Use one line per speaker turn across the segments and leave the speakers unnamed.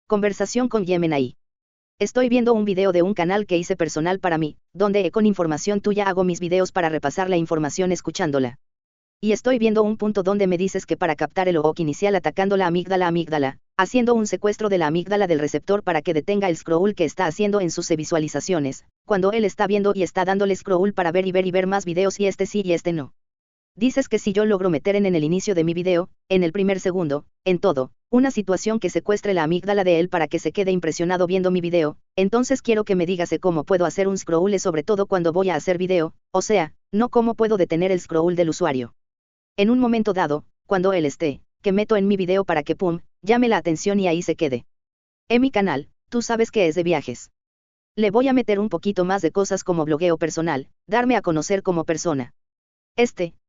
Conversación con Gemini. Estoy viendo un video de un canal que hice personal para mí, donde con información tuya hago mis videos para repasar la información escuchándola. Y estoy viendo un punto donde me dices que para captar el OOC inicial atacando la amígdala, haciendo un secuestro de la amígdala del receptor para que detenga el scroll que está haciendo en sus visualizaciones, cuando él está viendo y está dándole scroll para ver y ver y ver más videos y este sí y este no. Dices que si yo logro meter en el inicio de mi video, en el primer segundo, en todo, una situación que secuestre la amígdala de él para que se quede impresionado viendo mi video, entonces quiero que me digas cómo puedo hacer un scroll sobre todo cuando voy a hacer video, o sea, no cómo puedo detener el scroll del usuario. En un momento dado, cuando él esté, que meto en mi video para que pum, llame la atención y ahí se quede. En mi canal, tú sabes que es de viajes. Le voy a meter un poquito más de cosas como blogueo personal, darme a conocer como persona.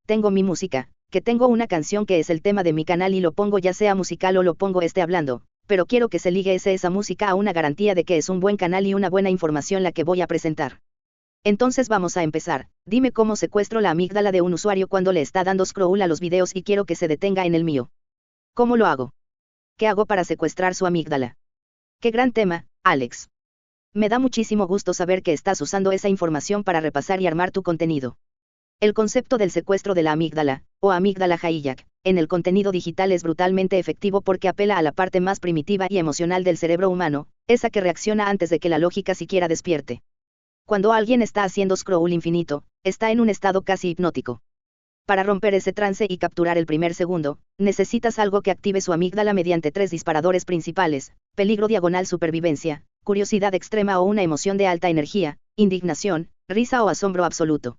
Tengo mi música, que tengo una canción que es el tema de mi canal y lo pongo ya sea musical o lo pongo hablando, pero quiero que se ligue esa música a una garantía de que es un buen canal y una buena información la que voy a presentar. Entonces vamos a empezar, dime cómo secuestro la amígdala de un usuario cuando le está dando scroll a los videos y quiero que se detenga en el mío. ¿Cómo lo hago? ¿Qué hago para secuestrar su amígdala? ¡Qué gran tema, Alex! Me da muchísimo gusto saber que estás usando esa información para repasar y armar tu contenido. El concepto del secuestro de la amígdala, o amígdala hijack, en el contenido digital es brutalmente efectivo porque apela a la parte más primitiva y emocional del cerebro humano, esa que reacciona antes de que la lógica siquiera despierte. Cuando alguien está haciendo scroll infinito, está en un estado casi hipnótico. Para romper ese trance y capturar el primer segundo, necesitas algo que active su amígdala mediante 3 disparadores principales: peligro / supervivencia, curiosidad extrema o una emoción de alta energía, indignación, risa o asombro absoluto.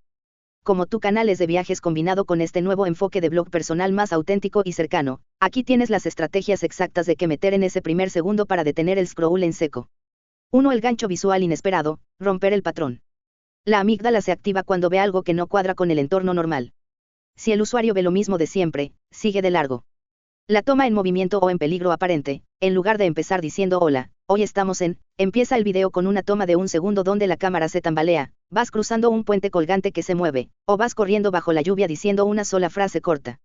Como tu canal es de viajes combinado con este nuevo enfoque de blog personal más auténtico y cercano, aquí tienes las estrategias exactas de qué meter en ese primer segundo para detener el scroll en seco. 1. El gancho visual inesperado, romper el patrón. La amígdala se activa cuando ve algo que no cuadra con el entorno normal. Si el usuario ve lo mismo de siempre, sigue de largo. La toma en movimiento o en peligro aparente, en lugar de empezar diciendo hola, hoy estamos empieza el video con una toma de un segundo donde la cámara se tambalea, vas cruzando un puente colgante que se mueve, o vas corriendo bajo la lluvia diciendo una sola frase corta.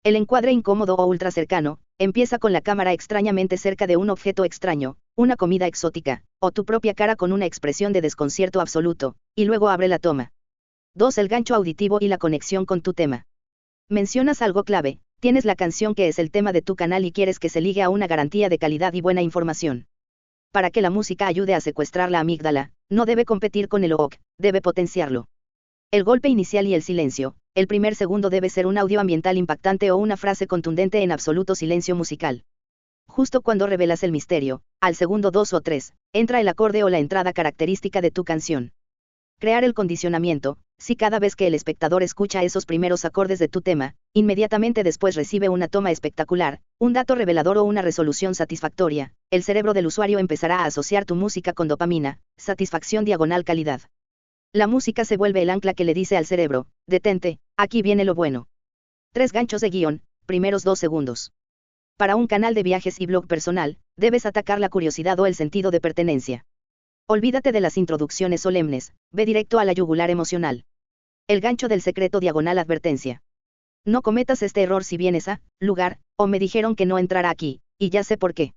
El encuadre incómodo o ultra cercano, empieza con la cámara extrañamente cerca de un objeto extraño, una comida exótica, o tu propia cara con una expresión de desconcierto absoluto, y luego abre la toma. 2. El gancho auditivo y la conexión con tu tema. Mencionas algo clave. Tienes la canción que es el tema de tu canal y quieres que se ligue a una garantía de calidad y buena información. Para que la música ayude a secuestrar la amígdala, no debe competir con el OOC, debe potenciarlo. El golpe inicial y el silencio, el primer segundo debe ser un audio ambiental impactante o una frase contundente en absoluto silencio musical. Justo cuando revelas el misterio, al segundo 2 o 3, entra el acorde o la entrada característica de tu canción. Crear el condicionamiento. Si cada vez que el espectador escucha esos primeros acordes de tu tema, inmediatamente después recibe una toma espectacular, un dato revelador o una resolución satisfactoria, el cerebro del usuario empezará a asociar tu música con dopamina, satisfacción / calidad. La música se vuelve el ancla que le dice al cerebro, detente, aquí viene lo bueno. 3 ganchos de guión, primeros 2 segundos. Para un canal de viajes y blog personal, debes atacar la curiosidad o el sentido de pertenencia. Olvídate de las introducciones solemnes, ve directo a la yugular emocional. El gancho del secreto / advertencia. No cometas este error si vienes a lugar, o me dijeron que no entrará aquí, y ya sé por qué.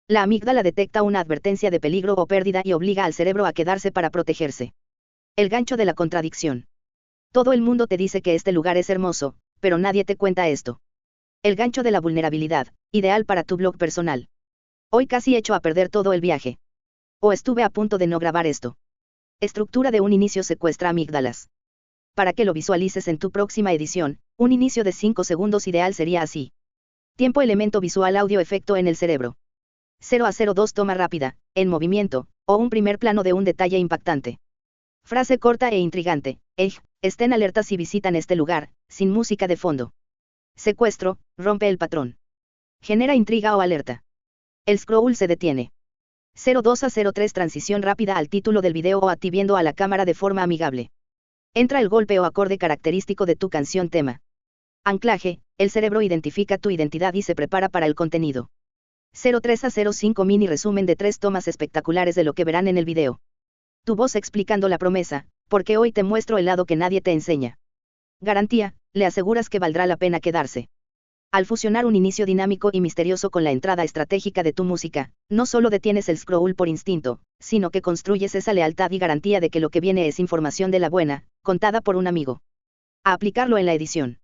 La amígdala detecta una advertencia de peligro o pérdida y obliga al cerebro a quedarse para protegerse. El gancho de la contradicción. Todo el mundo te dice que este lugar es hermoso, pero nadie te cuenta esto. El gancho de la vulnerabilidad, ideal para tu blog personal. Hoy casi echo a perder todo el viaje. O estuve a punto de no grabar esto. Estructura de un inicio secuestra amígdalas. Para que lo visualices en tu próxima edición, un inicio de 5 segundos ideal sería así. Tiempo elemento visual audio efecto en el cerebro. 0 a 02 toma rápida, en movimiento, o un primer plano de un detalle impactante. Frase corta e intrigante. Estén alertas si visitan este lugar, sin música de fondo. Secuestro, rompe el patrón. Genera intriga o alerta. El scroll se detiene. 02 a 03 transición rápida al título del video o a ti viendo a la cámara de forma amigable. Entra el golpe o acorde característico de tu canción tema. Anclaje, el cerebro identifica tu identidad y se prepara para el contenido. 03 a 05 mini resumen de 3 tomas espectaculares de lo que verán en el video. Tu voz explicando la promesa, porque hoy te muestro el lado que nadie te enseña. Garantía, le aseguras que valdrá la pena quedarse. Al fusionar un inicio dinámico y misterioso con la entrada estratégica de tu música, no solo detienes el scroll por instinto, sino que construyes esa lealtad y garantía de que lo que viene es información de la buena, contada por un amigo. A aplicarlo en la edición.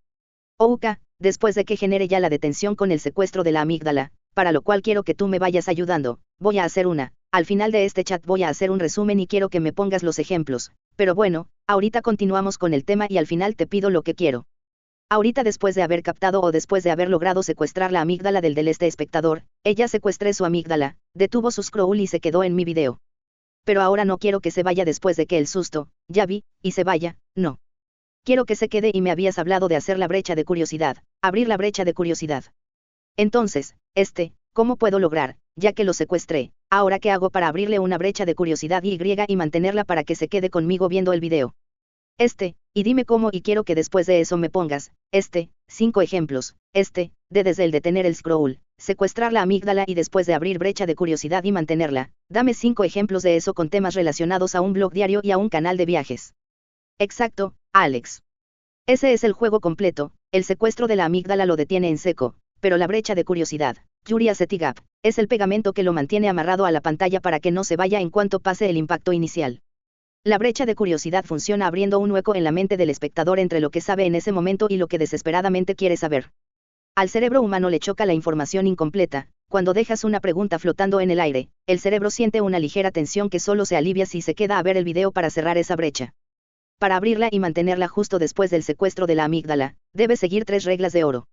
Ouka, después de que genere ya la detención con el secuestro de la amígdala, para lo cual quiero que tú me vayas ayudando, voy a hacer al final de este chat voy a hacer un resumen y quiero que me pongas los ejemplos, pero bueno, ahorita continuamos con el tema y al final te pido lo que quiero. Ahorita después de haber captado o después de haber logrado secuestrar la amígdala del este espectador, ella secuestré su amígdala, detuvo su scroll y se quedó en mi video. Pero ahora no quiero que se vaya después de que el susto, ya vi, y se vaya, no. Quiero que se quede y me habías hablado de hacer la brecha de curiosidad, abrir la brecha de curiosidad. Entonces, ¿cómo puedo lograr, ya que lo secuestré, ahora qué hago para abrirle una brecha de curiosidad y mantenerla para que se quede conmigo viendo el video? Y dime cómo y quiero que después de eso me pongas, 5 ejemplos, de desde el detener el scroll, secuestrar la amígdala y después de abrir brecha de curiosidad y mantenerla, dame 5 ejemplos de eso con temas relacionados a un blog diario y a un canal de viajes. Exacto, Alex. Ese es el juego completo, el secuestro de la amígdala lo detiene en seco, pero la brecha de curiosidad, Curiosity Gap, es el pegamento que lo mantiene amarrado a la pantalla para que no se vaya en cuanto pase el impacto inicial. La brecha de curiosidad funciona abriendo un hueco en la mente del espectador entre lo que sabe en ese momento y lo que desesperadamente quiere saber. Al cerebro humano le choca la información incompleta. Cuando dejas una pregunta flotando en el aire, el cerebro siente una ligera tensión que solo se alivia si se queda a ver el video para cerrar esa brecha. Para abrirla y mantenerla justo después del secuestro de la amígdala, debes seguir 3 reglas de oro.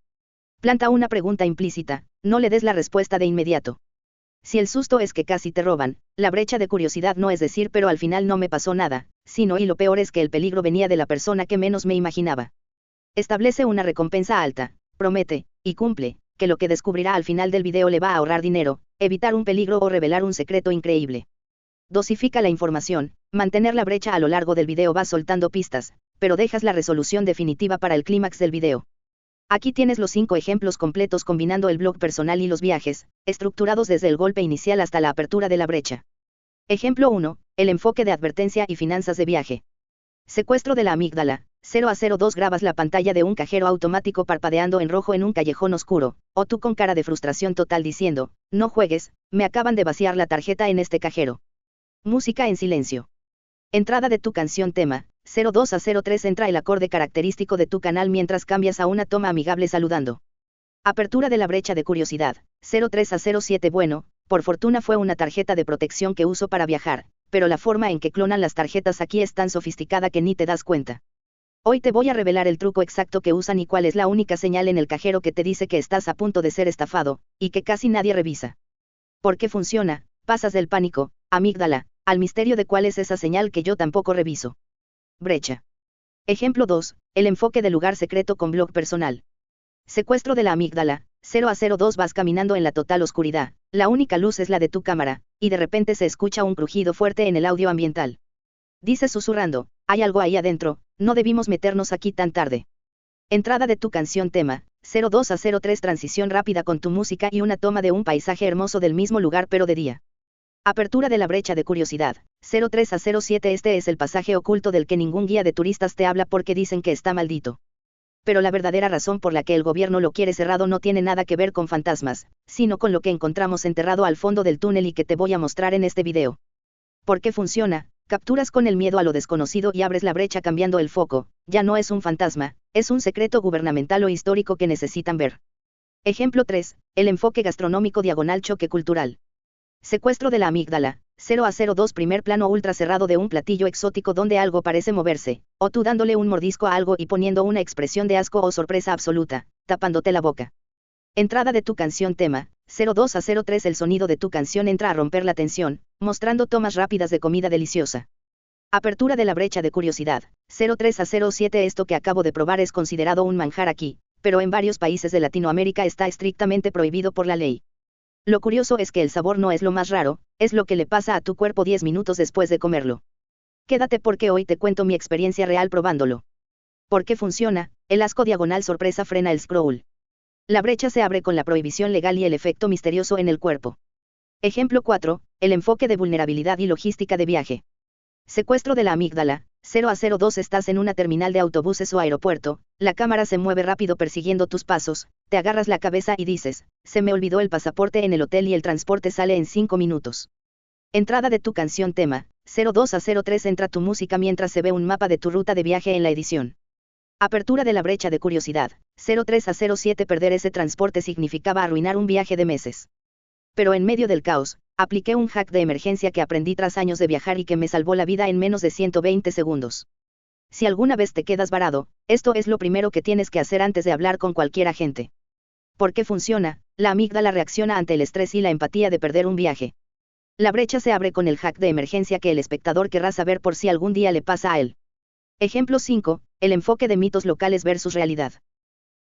Planta una pregunta implícita, no le des la respuesta de inmediato. Si el susto es que casi te roban, la brecha de curiosidad no es decir pero al final no me pasó nada, sino y lo peor es que el peligro venía de la persona que menos me imaginaba. Establece una recompensa alta, promete, y cumple, que lo que descubrirá al final del video le va a ahorrar dinero, evitar un peligro o revelar un secreto increíble. Dosifica la información, mantener la brecha a lo largo del video va soltando pistas, pero dejas la resolución definitiva para el clímax del video. Aquí tienes los 5 ejemplos completos combinando el blog personal y los viajes, estructurados desde el golpe inicial hasta la apertura de la brecha. Ejemplo 1, el enfoque de advertencia y finanzas de viaje. Secuestro de la amígdala, 0 a 02 grabas la pantalla de un cajero automático parpadeando en rojo en un callejón oscuro, o tú con cara de frustración total diciendo, no juegues, me acaban de vaciar la tarjeta en este cajero. Música en silencio. Entrada de tu canción tema, 02 a 03 entra el acorde característico de tu canal mientras cambias a una toma amigable saludando. Apertura de la brecha de curiosidad, 03 a 07 bueno, por fortuna fue una tarjeta de protección que uso para viajar, pero la forma en que clonan las tarjetas aquí es tan sofisticada que ni te das cuenta. Hoy te voy a revelar el truco exacto que usan y cuál es la única señal en el cajero que te dice que estás a punto de ser estafado, y que casi nadie revisa. ¿Por qué funciona? Pasas del pánico, amígdala, al misterio de cuál es esa señal que yo tampoco reviso. Brecha. Ejemplo 2, el enfoque del lugar secreto con blog personal. Secuestro de la amígdala, 0 a 02 vas caminando en la total oscuridad, la única luz es la de tu cámara, y de repente se escucha un crujido fuerte en el audio ambiental. Dices susurrando, hay algo ahí adentro, no debimos meternos aquí tan tarde. Entrada de tu canción tema, 02 a 03 transición rápida con tu música y una toma de un paisaje hermoso del mismo lugar pero de día. Apertura de la brecha de curiosidad, 03 a 07 este es el pasaje oculto del que ningún guía de turistas te habla porque dicen que está maldito. Pero la verdadera razón por la que el gobierno lo quiere cerrado no tiene nada que ver con fantasmas, sino con lo que encontramos enterrado al fondo del túnel y que te voy a mostrar en este video. ¿Por qué funciona? Capturas con el miedo a lo desconocido y abres la brecha cambiando el foco, ya no es un fantasma, es un secreto gubernamental o histórico que necesitan ver. Ejemplo 3, el enfoque gastronómico diagonal choque cultural. Secuestro de la amígdala, 0 a 02 primer plano ultra cerrado de un platillo exótico donde algo parece moverse, o tú dándole un mordisco a algo y poniendo una expresión de asco o sorpresa absoluta, tapándote la boca. Entrada de tu canción tema, 02 a 03 el sonido de tu canción entra a romper la tensión, mostrando tomas rápidas de comida deliciosa. Apertura de la brecha de curiosidad, 03 a 07 esto que acabo de probar es considerado un manjar aquí, pero en varios países de Latinoamérica está estrictamente prohibido por la ley. Lo curioso es que el sabor no es lo más raro, es lo que le pasa a tu cuerpo 10 minutos después de comerlo. Quédate porque hoy te cuento mi experiencia real probándolo. ¿Por qué funciona? El asco diagonal sorpresa frena el scroll. La brecha se abre con la prohibición legal y el efecto misterioso en el cuerpo. Ejemplo 4, el enfoque de vulnerabilidad y logística de viaje. Secuestro de la amígdala, 0 a 02 estás en una terminal de autobuses o aeropuerto, la cámara se mueve rápido persiguiendo tus pasos, te agarras la cabeza y dices, se me olvidó el pasaporte en el hotel y el transporte sale en 5 minutos. Entrada de tu canción tema, 02 a 03 entra tu música mientras se ve un mapa de tu ruta de viaje en la edición. Apertura de la brecha de curiosidad, 03 a 07 perder ese transporte significaba arruinar un viaje de meses. Pero en medio del caos, apliqué un hack de emergencia que aprendí tras años de viajar y que me salvó la vida en menos de 120 segundos. Si alguna vez te quedas varado, esto es lo primero que tienes que hacer antes de hablar con cualquier agente. ¿Por qué funciona? La amígdala reacciona ante el estrés y la empatía de perder un viaje. La brecha se abre con el hack de emergencia que el espectador querrá saber por si algún día le pasa a él. Ejemplo 5. El enfoque de mitos locales versus realidad.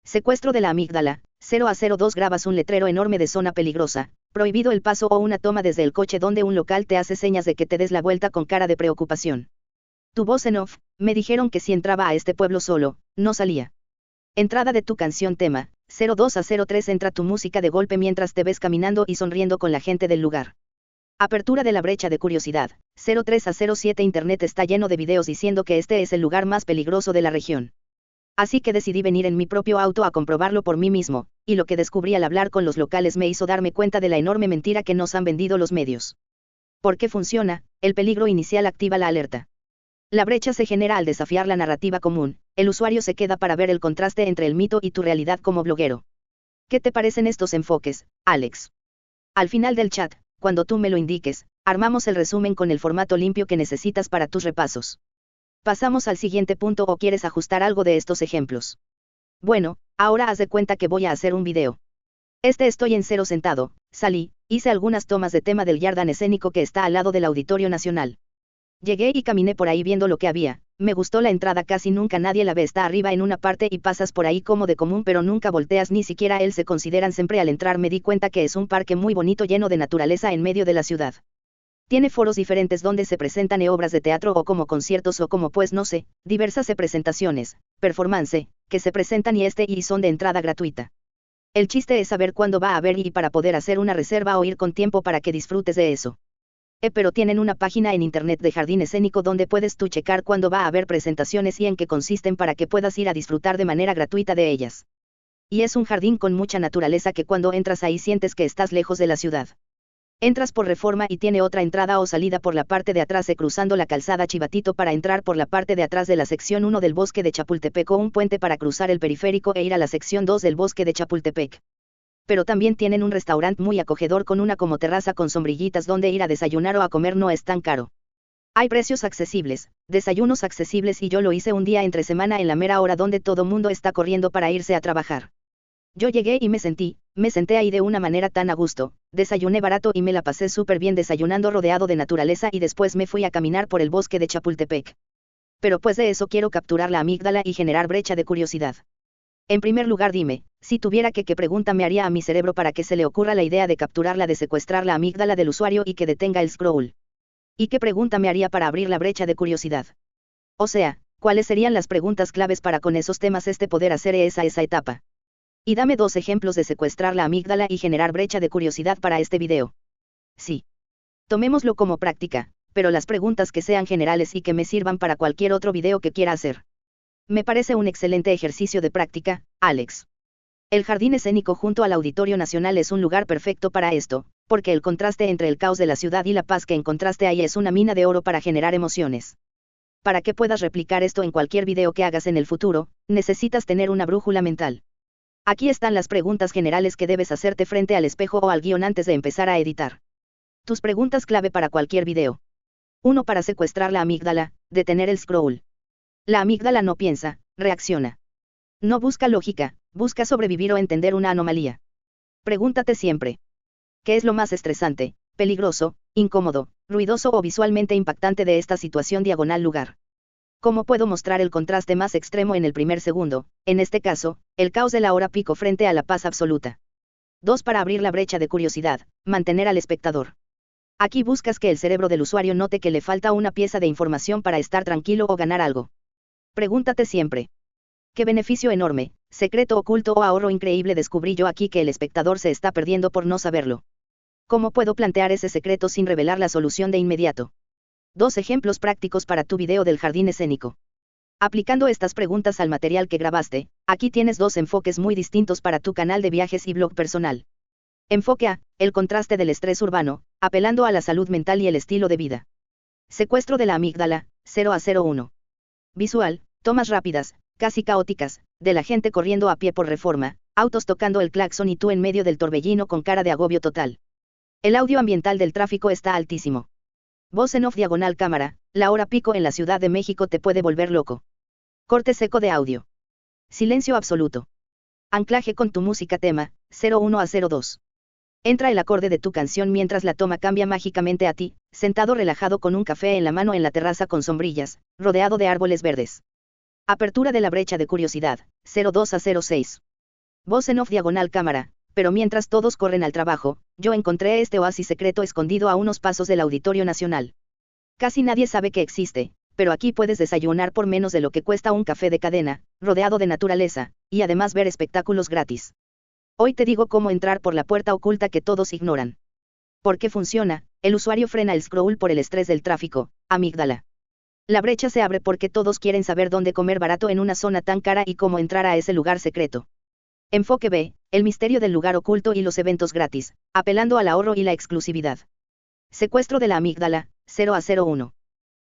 Secuestro de la amígdala. 0 a 02 grabas un letrero enorme de zona peligrosa, prohibido el paso o una toma desde el coche donde un local te hace señas de que te des la vuelta con cara de preocupación. Tu voz en off, me dijeron que si entraba a este pueblo solo, no salía. Entrada de tu canción tema, 02 a 03 entra tu música de golpe mientras te ves caminando y sonriendo con la gente del lugar. Apertura de la brecha de curiosidad, 03 a 07 Internet está lleno de videos diciendo que este es el lugar más peligroso de la región. Así que decidí venir en mi propio auto a comprobarlo por mí mismo, y lo que descubrí al hablar con los locales me hizo darme cuenta de la enorme mentira que nos han vendido los medios. ¿Por qué funciona? El peligro inicial activa la alerta. La brecha se genera al desafiar la narrativa común, el usuario se queda para ver el contraste entre el mito y tu realidad como bloguero. ¿Qué te parecen estos enfoques, Alex? Al final del chat, cuando tú me lo indiques, armamos el resumen con el formato limpio que necesitas para tus repasos. Pasamos al siguiente punto o quieres ajustar algo de estos ejemplos. Bueno, ahora haz de cuenta que voy a hacer un video. Estoy en cero sentado, salí, hice algunas tomas de tema del yardan escénico que está al lado del Auditorio Nacional. Llegué y caminé por ahí viendo lo que había, me gustó la entrada, casi nunca nadie la ve, está arriba en una parte y pasas por ahí como de común pero nunca volteas, ni siquiera él se consideran siempre. Al entrar me di cuenta que es un parque muy bonito lleno de naturaleza en medio de la ciudad. Tiene foros diferentes donde se presentan obras de teatro o como conciertos o como pues no sé, diversas presentaciones, performance, que se presentan y son de entrada gratuita. El chiste es saber cuándo va a haber y para poder hacer una reserva o ir con tiempo para que disfrutes de eso. Pero tienen una página en internet de jardín escénico donde puedes tú checar cuándo va a haber presentaciones y en qué consisten para que puedas ir a disfrutar de manera gratuita de ellas. Y es un jardín con mucha naturaleza que cuando entras ahí sientes que estás lejos de la ciudad. Entras por Reforma y tiene otra entrada o salida por la parte de atrás cruzando la calzada Chivatito para entrar por la parte de atrás de la sección 1 del bosque de Chapultepec o un puente para cruzar el periférico e ir a la sección 2 del bosque de Chapultepec. Pero también tienen un restaurante muy acogedor con una como terraza con sombrillitas donde ir a desayunar o a comer no es tan caro. Hay precios accesibles, desayunos accesibles y yo lo hice un día entre semana en la mera hora donde todo mundo está corriendo para irse a trabajar. Yo llegué y me senté ahí de una manera tan a gusto, desayuné barato y me la pasé súper bien desayunando rodeado de naturaleza y después me fui a caminar por el bosque de Chapultepec. Pero pues de eso quiero capturar la amígdala y generar brecha de curiosidad. En primer lugar dime, si tuviera ¿qué pregunta me haría a mi cerebro para que se le ocurra la idea de capturarla, de secuestrar la amígdala del usuario y que detenga el scroll? ¿Y qué pregunta me haría para abrir la brecha de curiosidad? O sea, ¿cuáles serían las preguntas claves para con esos temas poder hacer esa etapa? Y dame 2 ejemplos de secuestrar la amígdala y generar brecha de curiosidad para este video. Sí. Tomémoslo como práctica, pero las preguntas que sean generales y que me sirvan para cualquier otro video que quiera hacer. Me parece un excelente ejercicio de práctica, Alex. El jardín escénico junto al Auditorio Nacional es un lugar perfecto para esto, porque el contraste entre el caos de la ciudad y la paz que encontraste ahí es una mina de oro para generar emociones. Para que puedas replicar esto en cualquier video que hagas en el futuro, necesitas tener una brújula mental. Aquí están las preguntas generales que debes hacerte frente al espejo o al guión antes de empezar a editar. Tus preguntas clave para cualquier video. 1. Para secuestrar la amígdala, detener el scroll. La amígdala no piensa, reacciona. No busca lógica, busca sobrevivir o entender una anomalía. Pregúntate siempre: ¿qué es lo más estresante, peligroso, incómodo, ruidoso o visualmente impactante de esta situación /lugar? ¿Cómo puedo mostrar el contraste más extremo en el primer segundo, en este caso, el caos de la hora pico frente a la paz absoluta? 2. Para abrir la brecha de curiosidad, mantener al espectador. Aquí buscas que el cerebro del usuario note que le falta una pieza de información para estar tranquilo o ganar algo. Pregúntate siempre: ¿qué beneficio enorme, secreto oculto o ahorro increíble descubrí yo aquí que el espectador se está perdiendo por no saberlo? ¿Cómo puedo plantear ese secreto sin revelar la solución de inmediato? 2 ejemplos prácticos para tu video del jardín escénico. Aplicando estas preguntas al material que grabaste, aquí tienes 2 enfoques muy distintos para tu canal de viajes y blog personal. Enfoque A, el contraste del estrés urbano, apelando a la salud mental y el estilo de vida. Secuestro de la amígdala, 0 a 01. Visual, tomas rápidas, casi caóticas, de la gente corriendo a pie por Reforma, autos tocando el claxon y tú en medio del torbellino con cara de agobio total. El audio ambiental del tráfico está altísimo. Voz en off diagonal cámara, la hora pico en la Ciudad de México te puede volver loco. Corte seco de audio. Silencio absoluto. Anclaje con tu música tema, 01 a 02. Entra el acorde de tu canción mientras la toma cambia mágicamente a ti, sentado relajado con un café en la mano en la terraza con sombrillas, rodeado de árboles verdes. Apertura de la brecha de curiosidad, 02 a 06. Voz en off diagonal cámara, pero mientras todos corren al trabajo, yo encontré este oasis secreto escondido a unos pasos del Auditorio Nacional. Casi nadie sabe que existe, pero aquí puedes desayunar por menos de lo que cuesta un café de cadena, rodeado de naturaleza, y además ver espectáculos gratis. Hoy te digo cómo entrar por la puerta oculta que todos ignoran. ¿Por qué funciona? El usuario frena el scroll por el estrés del tráfico, amígdala. La brecha se abre porque todos quieren saber dónde comer barato en una zona tan cara y cómo entrar a ese lugar secreto. Enfoque B, el misterio del lugar oculto y los eventos gratis, apelando al ahorro y la exclusividad. Secuestro de la amígdala, 0 a 01.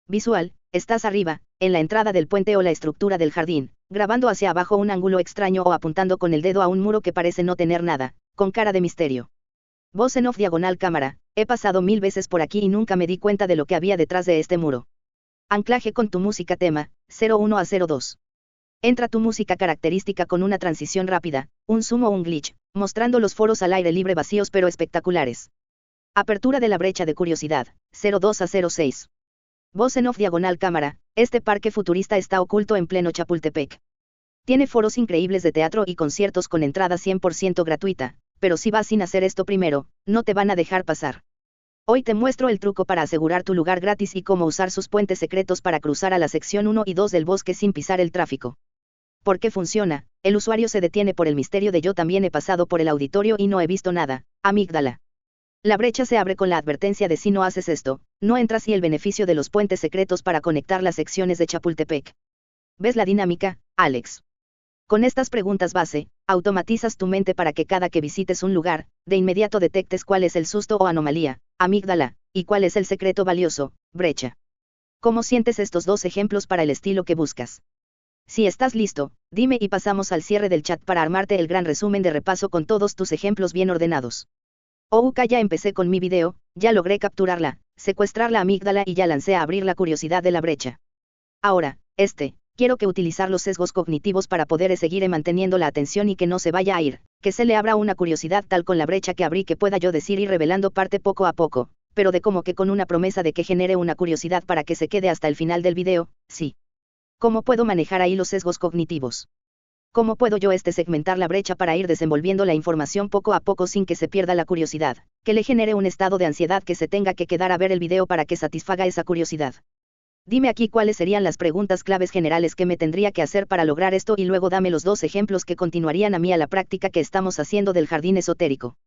Visual, estás arriba, en la entrada del puente o la estructura del jardín, grabando hacia abajo un ángulo extraño o apuntando con el dedo a un muro que parece no tener nada, con cara de misterio. Voz en off diagonal cámara, he pasado 1000 veces por aquí y nunca me di cuenta de lo que había detrás de este muro. Anclaje con tu música tema, 01 a 02. Entra tu música característica con una transición rápida, un zoom o un glitch, mostrando los foros al aire libre vacíos pero espectaculares. Apertura de la brecha de curiosidad, 02 a 06. Voz en off diagonal cámara, este parque futurista está oculto en pleno Chapultepec. Tiene foros increíbles de teatro y conciertos con entrada 100% gratuita, pero si vas sin hacer esto primero, no te van a dejar pasar. Hoy te muestro el truco para asegurar tu lugar gratis y cómo usar sus puentes secretos para cruzar a la sección 1 y 2 del bosque sin pisar el tráfico. ¿Por qué funciona? El usuario se detiene por el misterio de yo también he pasado por el auditorio y no he visto nada, amígdala. La brecha se abre con la advertencia de si no haces esto, no entras y el beneficio de los puentes secretos para conectar las secciones de Chapultepec. ¿Ves la dinámica, Alex? Con estas preguntas base, automatizas tu mente para que cada que visites un lugar, de inmediato detectes cuál es el susto o anomalía, amígdala, y cuál es el secreto valioso, brecha. ¿Cómo sientes estos 2 ejemplos para el estilo que buscas? Si estás listo, dime y pasamos al cierre del chat para armarte el gran resumen de repaso con todos tus ejemplos bien ordenados. Ya empecé con mi video, ya logré capturarla, secuestrar la amígdala y ya lancé a abrir la curiosidad de la brecha. Ahora, quiero que utilizar los sesgos cognitivos para poder seguir manteniendo la atención y que no se vaya a ir, que se le abra una curiosidad tal con la brecha que abrí que pueda yo decir ir revelando parte poco a poco, pero de como que con una promesa de que genere una curiosidad para que se quede hasta el final del video, sí. ¿Cómo puedo manejar ahí los sesgos cognitivos? ¿Cómo puedo yo segmentar la brecha para ir desenvolviendo la información poco a poco sin que se pierda la curiosidad, que le genere un estado de ansiedad que se tenga que quedar a ver el video para que satisfaga esa curiosidad? Dime aquí cuáles serían las preguntas claves generales que me tendría que hacer para lograr esto y luego dame los 2 ejemplos que continuarían a mí a la práctica que estamos haciendo del jardín esotérico.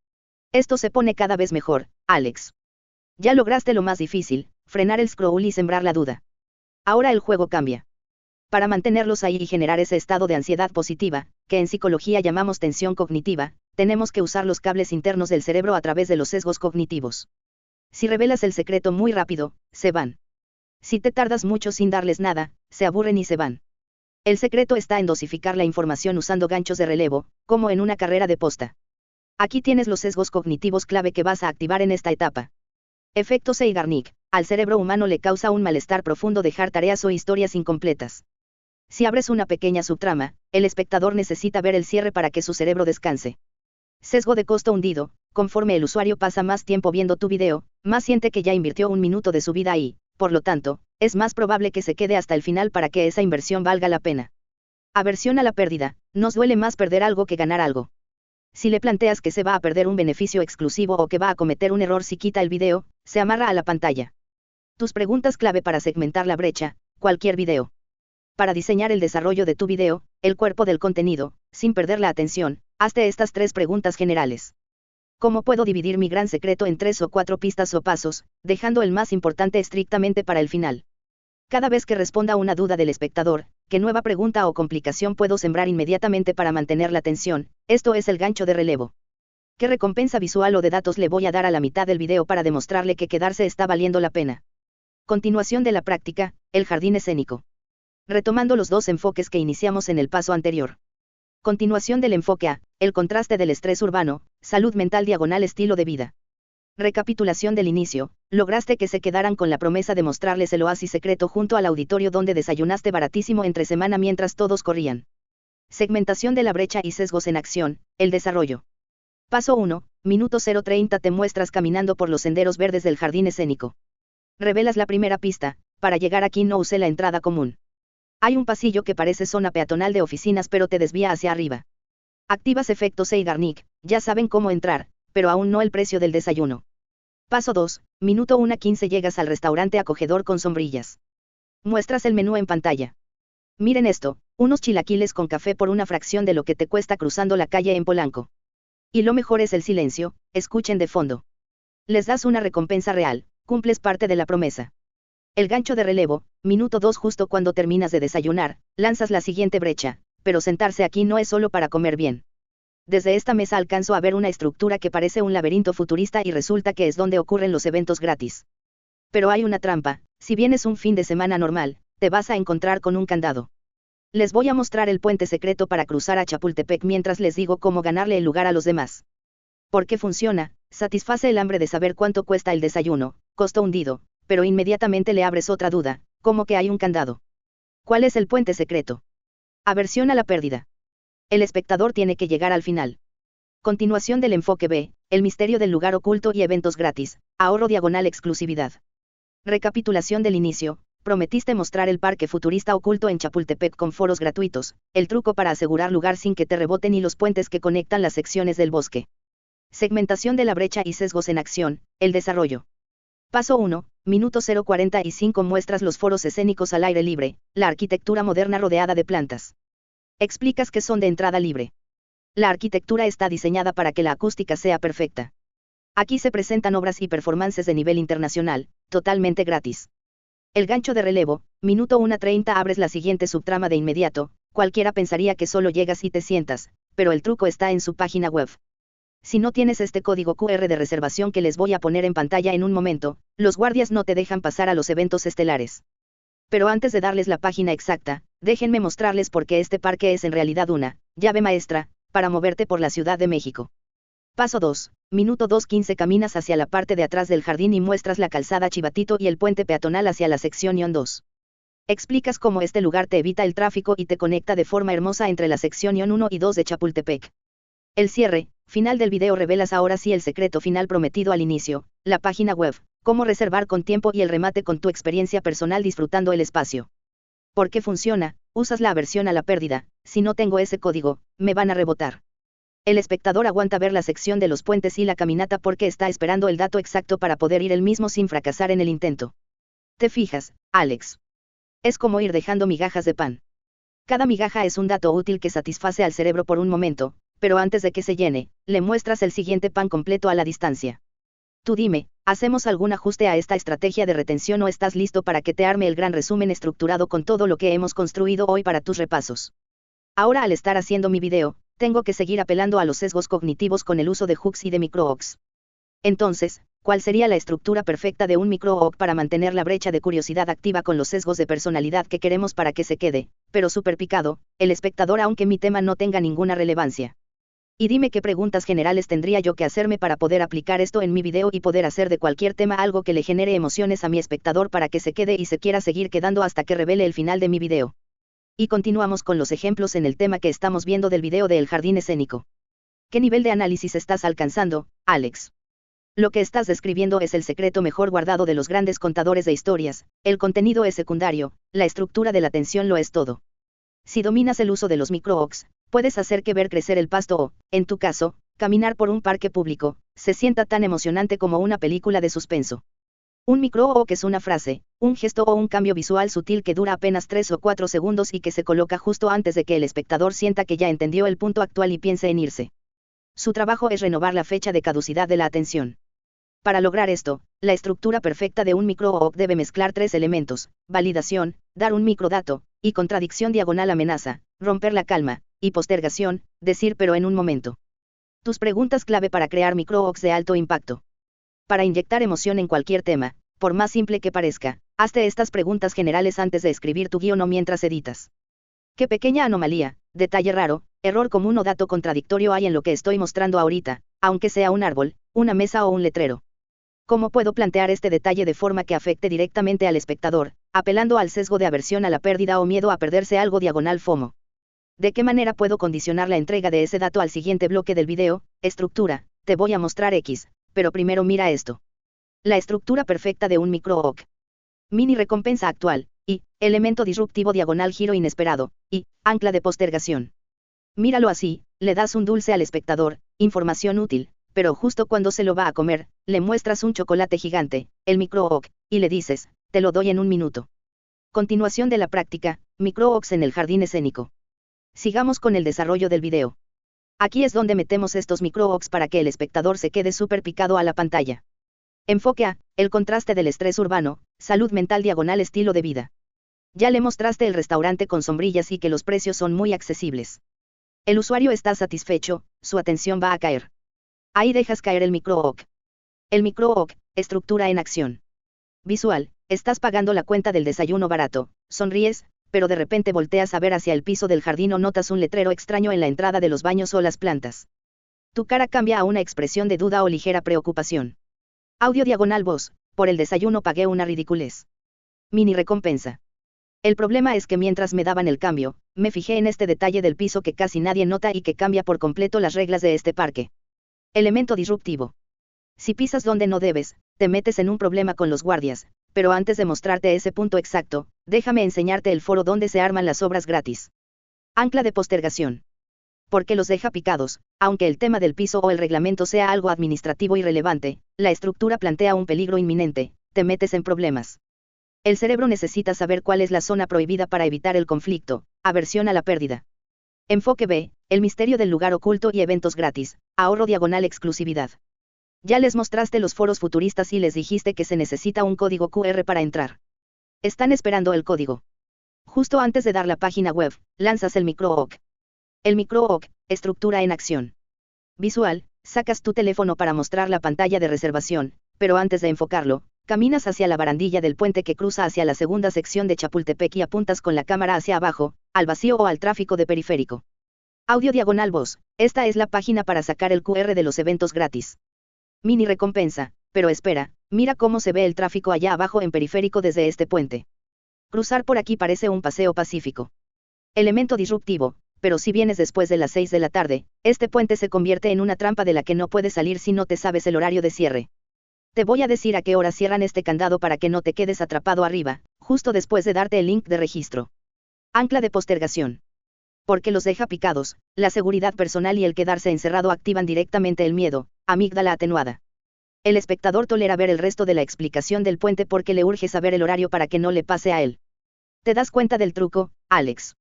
Esto se pone cada vez mejor, Alex. Ya lograste lo más difícil, frenar el scroll y sembrar la duda. Ahora el juego cambia. Para mantenerlos ahí y generar ese estado de ansiedad positiva, que en psicología llamamos tensión cognitiva, tenemos que usar los cables internos del cerebro a través de los sesgos cognitivos. Si revelas el secreto muy rápido, se van. Si te tardas mucho sin darles nada, se aburren y se van. El secreto está en dosificar la información usando ganchos de relevo, como en una carrera de posta. Aquí tienes los sesgos cognitivos clave que vas a activar en esta etapa. Efecto Zeigarnik. Al cerebro humano le causa un malestar profundo dejar tareas o historias incompletas. Si abres una pequeña subtrama, el espectador necesita ver el cierre para que su cerebro descanse. Sesgo de costo hundido. Conforme el usuario pasa más tiempo viendo tu video, más siente que ya invirtió un minuto de su vida ahí, por lo tanto, es más probable que se quede hasta el final para que esa inversión valga la pena. Aversión a la pérdida. Nos duele más perder algo que ganar algo. Si le planteas que se va a perder un beneficio exclusivo o que va a cometer un error si quita el video, se amarra a la pantalla. Tus preguntas clave para segmentar la brecha, cualquier video. Para diseñar el desarrollo de tu video, el cuerpo del contenido, sin perder la atención, hazte estas 3 preguntas generales. ¿Cómo puedo dividir mi gran secreto en 3 o 4 pistas o pasos, dejando el más importante estrictamente para el final? Cada vez que responda una duda del espectador, ¿qué nueva pregunta o complicación puedo sembrar inmediatamente para mantener la atención? Esto es el gancho de relevo. ¿Qué recompensa visual o de datos le voy a dar a la mitad del video para demostrarle que quedarse está valiendo la pena? Continuación de la práctica, el jardín escénico. Retomando los dos enfoques que iniciamos en el paso anterior. Continuación del enfoque A, el contraste del estrés urbano, salud mental / estilo de vida. Recapitulación del inicio, lograste que se quedaran con la promesa de mostrarles el oasis secreto junto al auditorio donde desayunaste baratísimo entre semana mientras todos corrían. Segmentación de la brecha y sesgos en acción, el desarrollo. Paso 1, minuto 0:30 te muestras caminando por los senderos verdes del jardín escénico. Revelas la primera pista, para llegar aquí no usé la entrada común. Hay un pasillo que parece zona peatonal de oficinas pero te desvía hacia arriba. Activas efectos Zeigarnik, ya saben cómo entrar, pero aún no el precio del desayuno. Paso 2, minuto 1:15 llegas al restaurante acogedor con sombrillas. Muestras el menú en pantalla. Miren esto, unos chilaquiles con café por una fracción de lo que te cuesta cruzando la calle en Polanco. Y lo mejor es el silencio, escuchen de fondo. Les das una recompensa real, cumples parte de la promesa. El gancho de relevo, minuto 2 justo cuando terminas de desayunar, lanzas la siguiente brecha, pero sentarse aquí no es solo para comer bien. Desde esta mesa alcanzo a ver una estructura que parece un laberinto futurista y resulta que es donde ocurren los eventos gratis. Pero hay una trampa, si vienes un fin de semana normal, te vas a encontrar con un candado. Les voy a mostrar el puente secreto para cruzar a Chapultepec mientras les digo cómo ganarle el lugar a los demás. ¿Por qué funciona? Satisface el hambre de saber cuánto cuesta el desayuno, costo hundido, pero inmediatamente le abres otra duda, ¿cómo que hay un candado? ¿Cuál es el puente secreto? Aversión a la pérdida. El espectador tiene que llegar al final. Continuación del enfoque B, el misterio del lugar oculto y eventos gratis, ahorro / exclusividad. Recapitulación del inicio, prometiste mostrar el parque futurista oculto en Chapultepec con foros gratuitos, el truco para asegurar lugar sin que te reboten y los puentes que conectan las secciones del bosque. Segmentación de la brecha y sesgos en acción, el desarrollo. Paso 1, minuto 0:45 muestras los foros escénicos al aire libre, la arquitectura moderna rodeada de plantas. Explicas que son de entrada libre. La arquitectura está diseñada para que la acústica sea perfecta. Aquí se presentan obras y performances de nivel internacional, totalmente gratis. El gancho de relevo, minuto 1:30 abres la siguiente subtrama de inmediato, cualquiera pensaría que solo llegas y te sientas, pero el truco está en su página web. Si no tienes este código QR de reservación que les voy a poner en pantalla en un momento, los guardias no te dejan pasar a los eventos estelares. Pero antes de darles la página exacta, déjenme mostrarles por qué este parque es en realidad una llave maestra, para moverte por la Ciudad de México. Paso 2, minuto 2:15 caminas hacia la parte de atrás del jardín y muestras la calzada Chivatito y el puente peatonal hacia la sección -2. Explicas cómo este lugar te evita el tráfico y te conecta de forma hermosa entre la sección 1 y 2 de Chapultepec. El cierre, final del video revelas ahora sí el secreto final prometido al inicio, la página web, cómo reservar con tiempo y el remate con tu experiencia personal disfrutando el espacio. ¿Por qué funciona? Usas la aversión a la pérdida, si no tengo ese código, me van a rebotar. El espectador aguanta ver la sección de los puentes y la caminata porque está esperando el dato exacto para poder ir él mismo sin fracasar en el intento. ¿Te fijas, Alex? Es como ir dejando migajas de pan. Cada migaja es un dato útil que satisface al cerebro por un momento, pero antes de que se llene, le muestras el siguiente pan completo a la distancia. Tú dime, ¿hacemos algún ajuste a esta estrategia de retención o estás listo para que te arme el gran resumen estructurado con todo lo que hemos construido hoy para tus repasos? Ahora al estar haciendo mi video, tengo que seguir apelando a los sesgos cognitivos con el uso de hooks y de microhooks. Entonces, ¿cuál sería la estructura perfecta de un microhook para mantener la brecha de curiosidad activa con los sesgos de personalidad que queremos para que se quede, pero súper picado, el espectador aunque mi tema no tenga ninguna relevancia? Y dime qué preguntas generales tendría yo que hacerme para poder aplicar esto en mi video y poder hacer de cualquier tema algo que le genere emociones a mi espectador para que se quede y se quiera seguir quedando hasta que revele el final de mi video. Y continuamos con los ejemplos en el tema que estamos viendo del video de El Jardín Escénico. ¿Qué nivel de análisis estás alcanzando, Alex? Lo que estás describiendo es el secreto mejor guardado de los grandes contadores de historias, el contenido es secundario, la estructura de la tensión lo es todo. Si dominas el uso de los microhooks, puedes hacer que ver crecer el pasto o, en tu caso, caminar por un parque público, se sienta tan emocionante como una película de suspenso. Un microhook es una frase, un gesto o un cambio visual sutil que dura apenas 3 o 4 segundos y que se coloca justo antes de que el espectador sienta que ya entendió el punto actual y piense en irse. Su trabajo es renovar la fecha de caducidad de la atención. Para lograr esto, la estructura perfecta de un micro-OOC debe mezclar tres elementos: validación, dar un microdato, y contradicción diagonal amenaza, romper la calma, y postergación, decir pero en un momento. Tus preguntas clave para crear micro-OOCs de alto impacto. Para inyectar emoción en cualquier tema, por más simple que parezca, hazte estas preguntas generales antes de escribir tu guión o mientras editas. ¿Qué pequeña anomalía, detalle raro, error común o dato contradictorio hay en lo que estoy mostrando ahorita, aunque sea un árbol, una mesa o un letrero? ¿Cómo puedo plantear este detalle de forma que afecte directamente al espectador, apelando al sesgo de aversión a la pérdida o miedo a perderse algo diagonal FOMO? ¿De qué manera puedo condicionar la entrega de ese dato al siguiente bloque del video? Estructura, te voy a mostrar X, pero primero mira esto. La estructura perfecta de un micro-OOC. Mini recompensa actual, y, elemento disruptivo diagonal giro inesperado, y, ancla de postergación. Míralo así, le das un dulce al espectador, información útil, pero justo cuando se lo va a comer, le muestras un chocolate gigante, el micro-OOC, y le dices, te lo doy en un minuto. Continuación de la práctica, micro-OOCs en el jardín escénico. Sigamos con el desarrollo del video. Aquí es donde metemos estos micro-OOCs para que el espectador se quede súper picado a la pantalla. Enfoque A, el contraste del estrés urbano, salud mental diagonal estilo de vida. Ya le mostraste el restaurante con sombrillas y que los precios son muy accesibles. El usuario está satisfecho, su atención va a caer. Ahí dejas caer el micro-OOC. El micro-OOC, estructura en acción. Visual, estás pagando la cuenta del desayuno barato, sonríes, pero de repente volteas a ver hacia el piso del jardín o notas un letrero extraño en la entrada de los baños o las plantas. Tu cara cambia a una expresión de duda o ligera preocupación. Audio diagonal voz, por el desayuno pagué una ridiculez. Mini recompensa. El problema es que mientras me daban el cambio, me fijé en este detalle del piso que casi nadie nota y que cambia por completo las reglas de este parque. Elemento disruptivo. Si pisas donde no debes, te metes en un problema con los guardias, pero antes de mostrarte ese punto exacto, déjame enseñarte el foro donde se arman las obras gratis. Ancla de postergación. Porque los deja picados, aunque el tema del piso o el reglamento sea algo administrativo irrelevante, la estructura plantea un peligro inminente, te metes en problemas. El cerebro necesita saber cuál es la zona prohibida para evitar el conflicto, aversión a la pérdida. Enfoque B, el misterio del lugar oculto y eventos gratis, ahorro diagonal exclusividad. Ya les mostraste los foros futuristas y les dijiste que se necesita un código QR para entrar. Están esperando el código. Justo antes de dar la página web, lanzas el micro-OOC. El micro-OOC, estructura en acción. Visual, sacas tu teléfono para mostrar la pantalla de reservación, pero antes de enfocarlo, caminas hacia la barandilla del puente que cruza hacia la segunda sección de Chapultepec y apuntas con la cámara hacia abajo, al vacío o al tráfico de periférico. Audio diagonal voz, esta es la página para sacar el QR de los eventos gratis. Mini recompensa, pero espera, mira cómo se ve el tráfico allá abajo en periférico desde este puente. Cruzar por aquí parece un paseo pacífico. Elemento disruptivo, pero si vienes después de las 6 de la tarde, este puente se convierte en una trampa de la que no puedes salir si no te sabes el horario de cierre. Te voy a decir a qué hora cierran este candado para que no te quedes atrapado arriba, justo después de darte el link de registro. Ancla de postergación. Porque los deja picados, la seguridad personal y el quedarse encerrado activan directamente el miedo, amígdala atenuada. El espectador tolera ver el resto de la explicación del puente porque le urge saber el horario para que no le pase a él. ¿Te das cuenta del truco, Alex?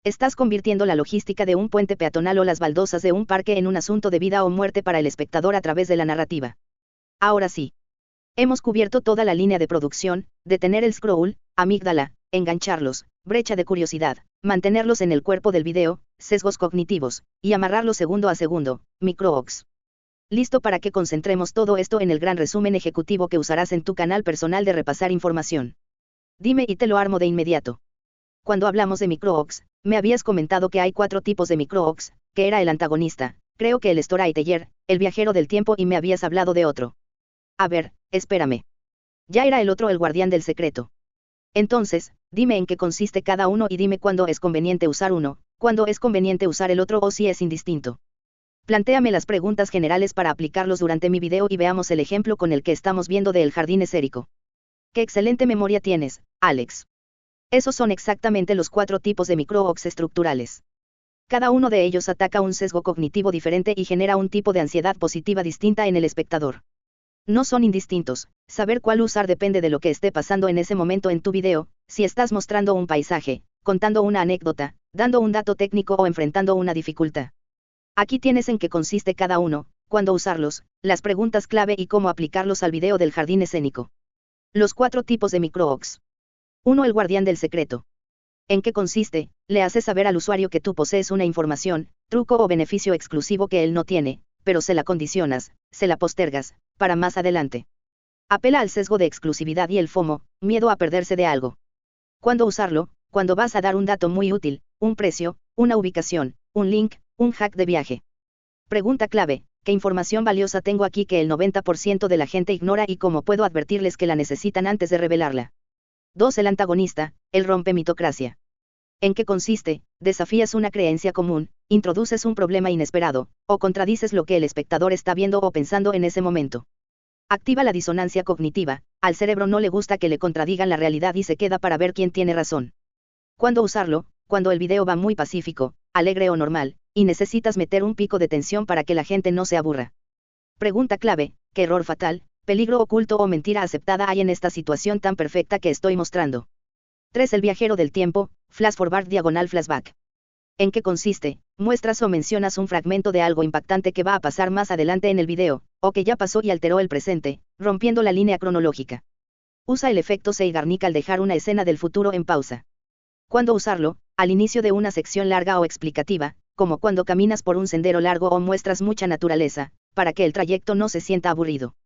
Estás convirtiendo la logística de un puente peatonal o las baldosas de un parque en un asunto de vida o muerte para el espectador a través de la narrativa. Ahora sí. Hemos cubierto toda la línea de producción, detener el scroll, amígdala, engancharlos, brecha de curiosidad, mantenerlos en el cuerpo del video, sesgos cognitivos, y amarrarlos segundo a segundo, micro-OOCs. Listo para que concentremos todo esto en el gran resumen ejecutivo que usarás en tu canal personal de repasar información. Dime y te lo armo de inmediato. Cuando hablamos de micro-OOCs, me habías comentado que hay 4 tipos de micro-OOCs, que era el antagonista, creo que el storyteller, el viajero del tiempo y me habías hablado de otro. A ver, espérame. Ya era el otro el guardián del secreto. Entonces, dime en qué consiste cada uno y dime cuándo es conveniente usar uno, cuándo es conveniente usar el otro o si es indistinto. Plantéame las preguntas generales para aplicarlos durante mi video y veamos el ejemplo con el que estamos viendo de El Jardín Escénico. ¡Qué excelente memoria tienes, Alex! Esos son exactamente los 4 tipos de micro-OOCs estructurales. Cada uno de ellos ataca un sesgo cognitivo diferente y genera un tipo de ansiedad positiva distinta en el espectador. No son indistintos, saber cuál usar depende de lo que esté pasando en ese momento en tu video, si estás mostrando un paisaje, contando una anécdota, dando un dato técnico o enfrentando una dificultad. Aquí tienes en qué consiste cada uno, cuándo usarlos, las preguntas clave y cómo aplicarlos al video del jardín escénico. Los 4 tipos de micro-OKs. 1. El guardián del secreto. ¿En qué consiste? Le haces saber al usuario que tú posees una información, truco o beneficio exclusivo que él no tiene, pero se la condicionas, se la postergas, para más adelante. Apela al sesgo de exclusividad y el FOMO, miedo a perderse de algo. ¿Cuándo usarlo? Cuando vas a dar un dato muy útil, un precio, una ubicación, un link, un hack de viaje. Pregunta clave: ¿qué información valiosa tengo aquí que el 90% de la gente ignora y cómo puedo advertirles que la necesitan antes de revelarla? 2. El antagonista, el rompemitocracia. ¿En qué consiste? Desafías una creencia común, introduces un problema inesperado, o contradices lo que el espectador está viendo o pensando en ese momento. Activa la disonancia cognitiva, al cerebro no le gusta que le contradigan la realidad y se queda para ver quién tiene razón. ¿Cuándo usarlo? Cuando el video va muy pacífico, alegre o normal, y necesitas meter un pico de tensión para que la gente no se aburra. Pregunta clave: ¿qué error fatal, peligro oculto o mentira aceptada hay en esta situación tan perfecta que estoy mostrando? 3. El viajero del tiempo, flash forward diagonal flashback. ¿En qué consiste? Muestras o mencionas un fragmento de algo impactante que va a pasar más adelante en el video, o que ya pasó y alteró el presente, rompiendo la línea cronológica. Usa el efecto Zeigarnik al dejar una escena del futuro en pausa. ¿Cuándo usarlo? Al inicio de una sección larga o explicativa, como cuando caminas por un sendero largo o muestras mucha naturaleza, para que el trayecto no se sienta aburrido.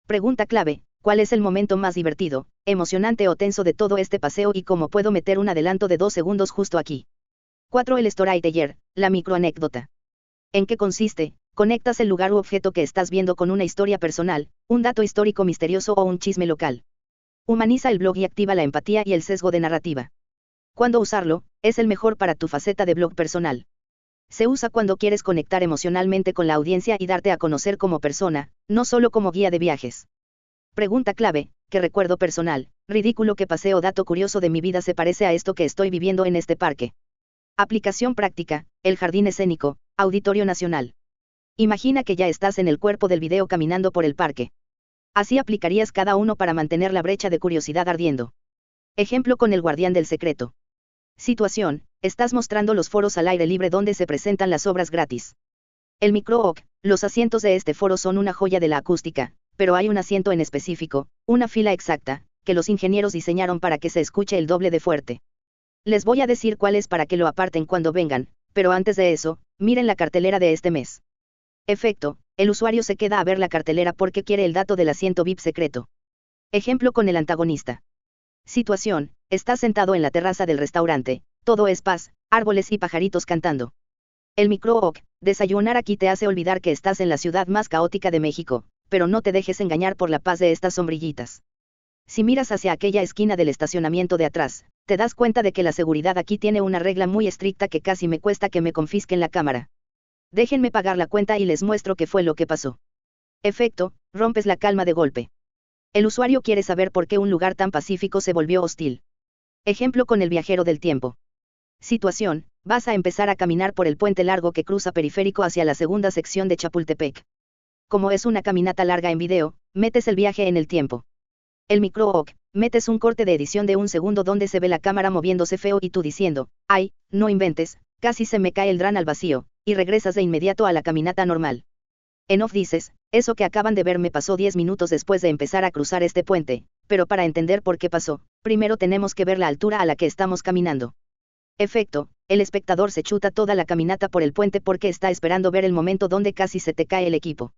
Pregunta clave: ¿cuál es el momento más divertido, emocionante o tenso de todo este paseo y cómo puedo meter un adelanto de 2 segundos justo aquí? 4. El storyteller, la microanécdota. ¿En qué consiste? Conectas el lugar u objeto que estás viendo con una historia personal, un dato histórico misterioso o un chisme local. Humaniza el blog y activa la empatía y el sesgo de narrativa. ¿Cuándo usarlo? Es el mejor para tu faceta de blog personal. Se usa cuando quieres conectar emocionalmente con la audiencia y darte a conocer como persona, no solo como guía de viajes. Pregunta clave: ¿qué recuerdo personal, ridículo que paseo dato curioso de mi vida se parece a esto que estoy viviendo en este parque? Aplicación práctica: el jardín escénico, Auditorio Nacional. Imagina que ya estás en el cuerpo del video caminando por el parque. Así aplicarías cada uno para mantener la brecha de curiosidad ardiendo. Ejemplo con el guardián del secreto. Situación: estás mostrando los foros al aire libre donde se presentan las obras gratis. El micro-OK: los asientos de este foro son una joya de la acústica, pero hay un asiento en específico, una fila exacta, que los ingenieros diseñaron para que se escuche el doble de fuerte. Les voy a decir cuál es para que lo aparten cuando vengan, pero antes de eso, miren la cartelera de este mes. Efecto: el usuario se queda a ver la cartelera porque quiere el dato del asiento VIP secreto. Ejemplo con el antagonista. Situación: estás sentado en la terraza del restaurante, todo es paz, árboles y pajaritos cantando. El micro-OK: desayunar aquí te hace olvidar que estás en la ciudad más caótica de México, pero no te dejes engañar por la paz de estas sombrillitas. Si miras hacia aquella esquina del estacionamiento de atrás, te das cuenta de que la seguridad aquí tiene una regla muy estricta que casi me cuesta que me confisquen la cámara. Déjenme pagar la cuenta y les muestro qué fue lo que pasó. Efecto: rompes la calma de golpe. El usuario quiere saber por qué un lugar tan pacífico se volvió hostil. Ejemplo con el viajero del tiempo. Situación: vas a empezar a caminar por el puente largo que cruza Periférico hacia la segunda sección de Chapultepec. Como es una caminata larga en video, metes el viaje en el tiempo. El micro-OK: metes un corte de edición de 1 segundo donde se ve la cámara moviéndose feo y tú diciendo: ¡ay, no inventes, casi se me cae el dran al vacío!, y regresas de inmediato a la caminata normal. En off dices: eso que acaban de ver me pasó 10 minutos después de empezar a cruzar este puente, pero para entender por qué pasó, primero tenemos que ver la altura a la que estamos caminando. Efecto: el espectador se chuta toda la caminata por el puente porque está esperando ver el momento donde casi se te cae el equipo.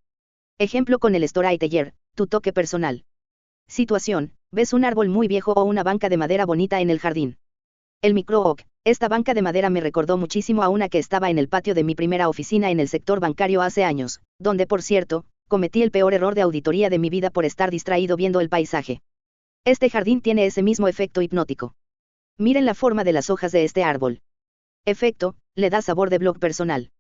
Ejemplo con el storyteller, tu toque personal. Situación: ves un árbol muy viejo o una banca de madera bonita en el jardín. El micro-OK: esta banca de madera me recordó muchísimo a una que estaba en el patio de mi primera oficina en el sector bancario hace años, donde por cierto, cometí el peor error de auditoría de mi vida por estar distraído viendo el paisaje. Este jardín tiene ese mismo efecto hipnótico. Miren la forma de las hojas de este árbol. Efecto: le da sabor de blog personal.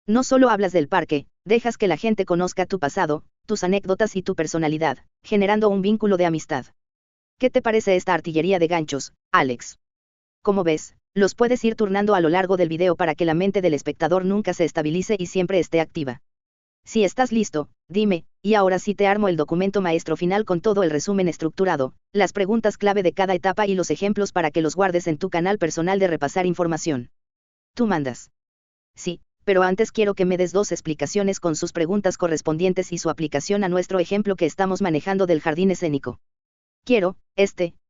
No solo hablas del parque, dejas que la gente conozca tu pasado, tus anécdotas y tu personalidad, generando un vínculo de amistad. ¿Qué te parece esta artillería de ganchos, Alex? Como ves, los puedes ir turnando a lo largo del video para que la mente del espectador nunca se estabilice y siempre esté activa. Si estás listo, dime, y ahora sí te armo el documento maestro final con todo el resumen estructurado, las preguntas clave de cada etapa y los ejemplos para que los guardes en tu canal personal de repasar información. Tú mandas. Sí, pero antes quiero que me des 2 explicaciones con sus preguntas correspondientes y su aplicación a nuestro ejemplo que estamos manejando del jardín escénico. Quiero,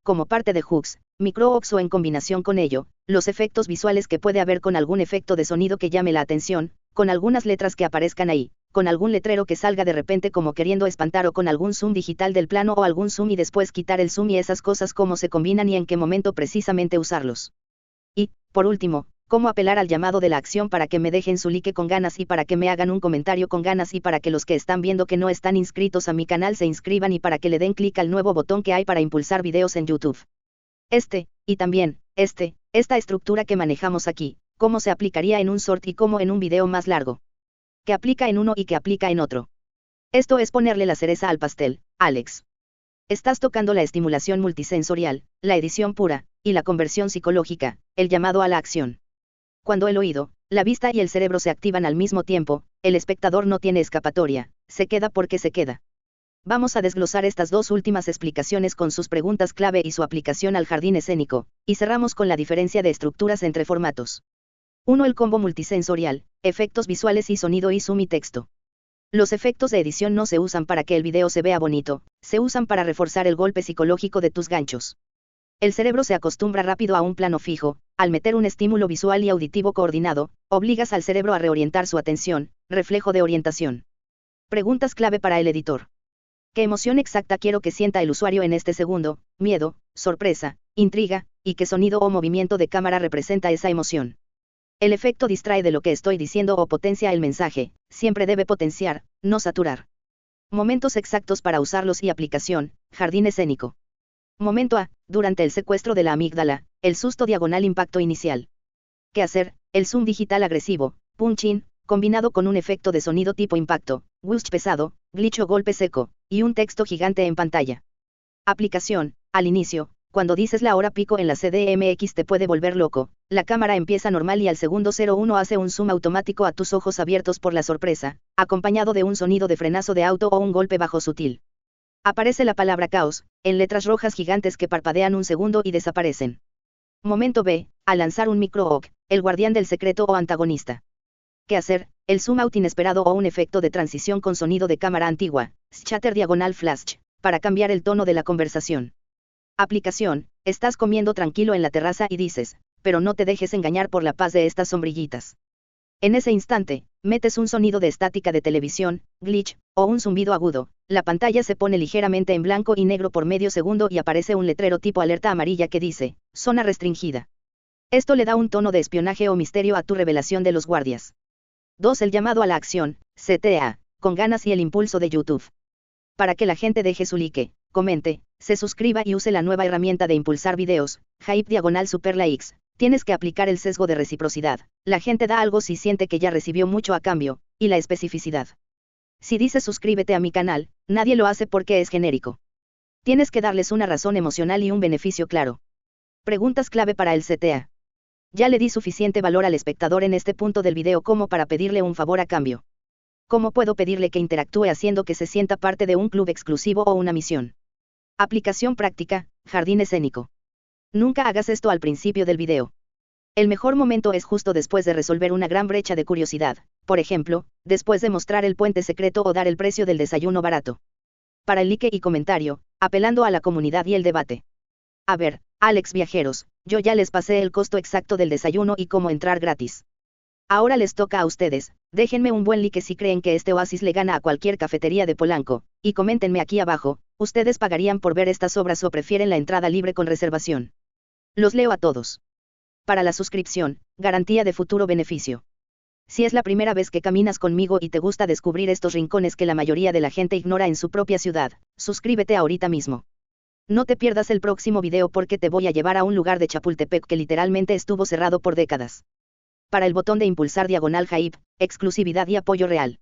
como parte de hooks, micro-hooks o en combinación con ello, los efectos visuales que puede haber con algún efecto de sonido que llame la atención, con algunas letras que aparezcan ahí, con algún letrero que salga de repente como queriendo espantar o con algún zoom digital del plano o algún zoom y después quitar el zoom y esas cosas cómo se combinan y en qué momento precisamente usarlos. Y, por último, cómo apelar al llamado de la acción para que me dejen su like con ganas y para que me hagan un comentario con ganas y para que los que están viendo que no están inscritos a mi canal se inscriban y para que le den clic al nuevo botón que hay para impulsar videos en YouTube. Y también, esta estructura que manejamos aquí, cómo se aplicaría en un short y cómo en un video más largo. Que aplica en uno y que aplica en otro. Esto es ponerle la cereza al pastel, Alex. Estás tocando la estimulación multisensorial, la edición pura, y la conversión psicológica, el llamado a la acción. Cuando el oído, la vista y el cerebro se activan al mismo tiempo, el espectador no tiene escapatoria, se queda porque se queda. Vamos a desglosar estas 2 últimas explicaciones con sus preguntas clave y su aplicación al jardín escénico, y cerramos con la diferencia de estructuras entre formatos. 1. El combo multisensorial, efectos visuales y sonido y zoom y texto. Los efectos de edición no se usan para que el video se vea bonito, se usan para reforzar el golpe psicológico de tus ganchos. El cerebro se acostumbra rápido a un plano fijo, al meter un estímulo visual y auditivo coordinado, obligas al cerebro a reorientar su atención, reflejo de orientación. Preguntas clave para el editor. ¿Qué emoción exacta quiero que sienta el usuario en este segundo? Miedo, sorpresa, intriga, y qué sonido o movimiento de cámara representa esa emoción. El efecto distrae de lo que estoy diciendo o potencia el mensaje, siempre debe potenciar, no saturar. Momentos exactos para usarlos y aplicación, jardín escénico. Momento A, durante el secuestro de la amígdala, el susto diagonal impacto inicial. ¿Qué hacer? El zoom digital agresivo, punch-in, combinado con un efecto de sonido tipo impacto, whoosh pesado, glitch o golpe seco, y un texto gigante en pantalla. Aplicación, al inicio, cuando dices la hora pico en la CDMX te puede volver loco, la cámara empieza normal y al segundo 01 hace un zoom automático a tus ojos abiertos por la sorpresa, acompañado de un sonido de frenazo de auto o un golpe bajo sutil. Aparece la palabra caos, en letras rojas gigantes que parpadean un segundo y desaparecen. Momento B, al lanzar un micro-hawk, el guardián del secreto o antagonista. ¿Qué hacer? El zoom out inesperado o un efecto de transición con sonido de cámara antigua, shutter diagonal flash, para cambiar el tono de la conversación. Aplicación, estás comiendo tranquilo en la terraza y dices, pero no te dejes engañar por la paz de estas sombrillitas. En ese instante, metes un sonido de estática de televisión, glitch, o un zumbido agudo, la pantalla se pone ligeramente en blanco y negro por medio segundo y aparece un letrero tipo alerta amarilla que dice, zona restringida. Esto le da un tono de espionaje o misterio a tu revelación de los guardias. 2. El llamado a la acción, CTA, con ganas y el impulso de YouTube. Para que la gente deje su like, comente, se suscriba y use la nueva herramienta de impulsar videos, Hype diagonal Super Likes. Tienes que aplicar el sesgo de reciprocidad. La gente da algo si siente que ya recibió mucho a cambio, y la especificidad. Si dices suscríbete a mi canal, nadie lo hace porque es genérico. Tienes que darles una razón emocional y un beneficio claro. Preguntas clave para el CTA. Ya le di suficiente valor al espectador en este punto del video como para pedirle un favor a cambio. ¿Cómo puedo pedirle que interactúe haciendo que se sienta parte de un club exclusivo o una misión? Aplicación práctica, jardín escénico. Nunca hagas esto al principio del video. El mejor momento es justo después de resolver una gran brecha de curiosidad, por ejemplo, después de mostrar el puente secreto o dar el precio del desayuno barato. Para el like y comentario, apelando a la comunidad y el debate. A ver, Alex viajeros, yo ya les pasé el costo exacto del desayuno y cómo entrar gratis. Ahora les toca a ustedes, déjenme un buen like si creen que este oasis le gana a cualquier cafetería de Polanco, y coméntenme aquí abajo, ¿ustedes pagarían por ver estas obras o prefieren la entrada libre con reservación? Los leo a todos. Para la suscripción, garantía de futuro beneficio. Si es la primera vez que caminas conmigo y te gusta descubrir estos rincones que la mayoría de la gente ignora en su propia ciudad, suscríbete ahorita mismo. No te pierdas el próximo video porque te voy a llevar a un lugar de Chapultepec que literalmente estuvo cerrado por décadas. Para el botón de impulsar diagonal Hype, exclusividad y apoyo real.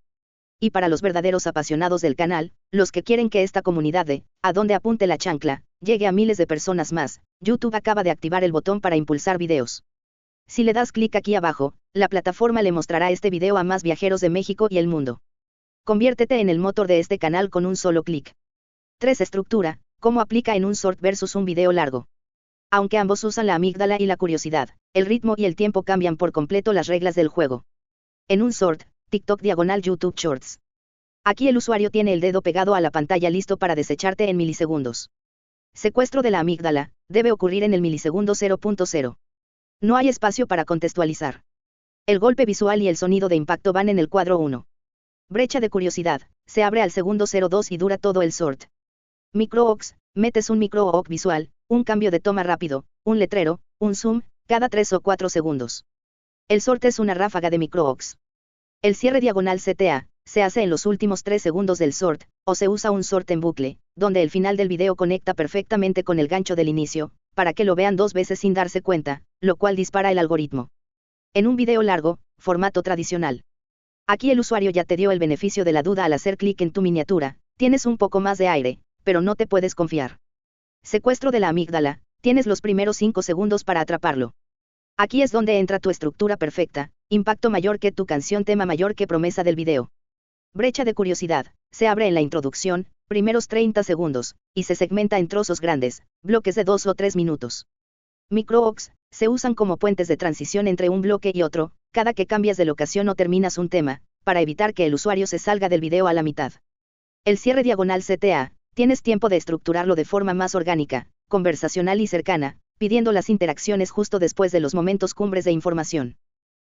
Y para los verdaderos apasionados del canal, los que quieren que esta comunidad de, a donde apunte la chancla, llegue a miles de personas más, YouTube acaba de activar el botón para impulsar videos. Si le das clic aquí abajo, la plataforma le mostrará este video a más viajeros de México y el mundo. Conviértete en el motor de este canal con un solo clic. 3. Estructura, cómo aplica en un short versus un video largo. Aunque ambos usan la amígdala y la curiosidad, el ritmo y el tiempo cambian por completo las reglas del juego. En un short, TikTok / YouTube Shorts. Aquí el usuario tiene el dedo pegado a la pantalla listo para desecharte en milisegundos. Secuestro de la amígdala, debe ocurrir en el milisegundo 0.0. No hay espacio para contextualizar. El golpe visual y el sonido de impacto van en el cuadro 1. Brecha de curiosidad, se abre al segundo 02 y dura todo el short. Micro-ox, metes un micro-ox visual, un cambio de toma rápido, un letrero, un zoom, cada 3 o 4 segundos. El short es una ráfaga de micro-ox. El cierre diagonal CTA, se hace en los últimos 3 segundos del short, o se usa un short en bucle, donde el final del video conecta perfectamente con el gancho del inicio, para que lo vean 2 veces sin darse cuenta, lo cual dispara el algoritmo. En un video largo, formato tradicional. Aquí el usuario ya te dio el beneficio de la duda al hacer clic en tu miniatura, tienes un poco más de aire, pero no te puedes confiar. Secuestro de la amígdala, tienes los primeros 5 segundos para atraparlo. Aquí es donde entra tu estructura perfecta, impacto mayor que tu canción, tema mayor que promesa del video. Brecha de curiosidad, se abre en la introducción, primeros 30 segundos, y se segmenta en trozos grandes, bloques de 2 o 3 minutos. Micro-ox, se usan como puentes de transición entre un bloque y otro, cada que cambias de locación o terminas un tema, para evitar que el usuario se salga del video a la mitad. El cierre diagonal CTA, tienes tiempo de estructurarlo de forma más orgánica, conversacional y cercana, pidiendo las interacciones justo después de los momentos cumbres de información.